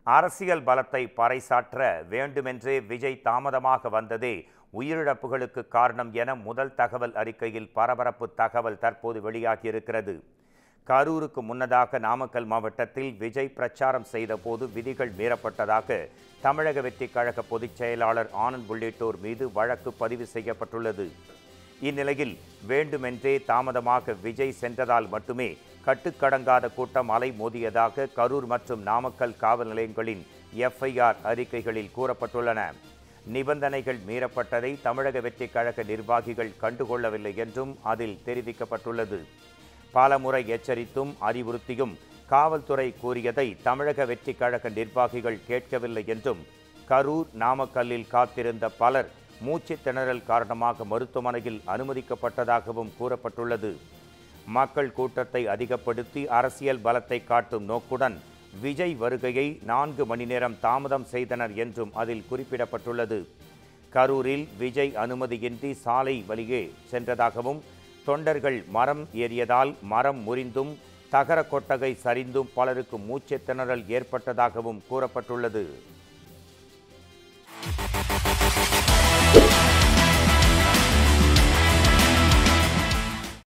அரசியல் பலத்தை பறைசாற்ற வேண்டுமென்றே விஜய் தாமதமாக வந்ததே உயிரிழப்புகளுக்கு காரணம் என முதல் தகவல் அறிக்கையில் பரபரப்பு தகவல் தற்போது வெளியாகியிருக்கிறது. கரூருக்கு முன்னதாக நாமக்கல் மாவட்டத்தில் விஜய் பிரச்சாரம் செய்தபோது விதிகள் மீறப்பட்டதாக தமிழக வெற்றிக் கழக பொதுச் செயலாளர் ஆனந்த் உள்ளிட்டோர் மீது வழக்கு பதிவு செய்யப்பட்டுள்ளது. இந்நிலையில் வேண்டுமென்றே தாமதமாக விஜய் சென்றதால் மட்டுமே கட்டுக்கடங்காத கூட்டம் அலை மோதியதாக கரூர் மற்றும் நாமக்கல் காவல் நிலையங்களின் FIR அறிக்கைகளில் கூறப்பட்டுள்ளன. நிபந்தனைகள் மீறப்பட்டதை தமிழக வெற்றிக் கழக நிர்வாகிகள் கண்டுகொள்ளவில்லை என்றும் அதில் தெரிவிக்கப்பட்டுள்ளது. பலமுறை எச்சரித்தும் அறிவுறுத்தியும் காவல்துறை கூறியதை தமிழக வெற்றிக் கழக நிர்வாகிகள் கேட்கவில்லை என்றும் கரூர் நாமக்கல்லில் காத்திருந்த பலர் மூச்சு திணறல் காரணமாக மருத்துவமனையில் அனுமதிக்கப்பட்டதாகவும் கூறப்பட்டுள்ளது. மக்கள் கூட்டத்தை அதிகப்படுத்தி அரசியல் பலத்தை காட்டும் நோக்குடன் விஜய் வருகையை 4 மணி நேரம் தாமதம் செய்தனர் என்றும் அதில் குறிப்பிடப்பட்டுள்ளது. கரூரில் விஜய் அனுமதியின்றி சாலை வழியே சென்றதாகவும் தொண்டர்கள் மரம் ஏறியதால் மரம் முறிந்தும் தகர கொட்டகை சரிந்தும் பலருக்கு மூச்சு திணறல் ஏற்பட்டதாகவும் கூறப்பட்டுள்ளது.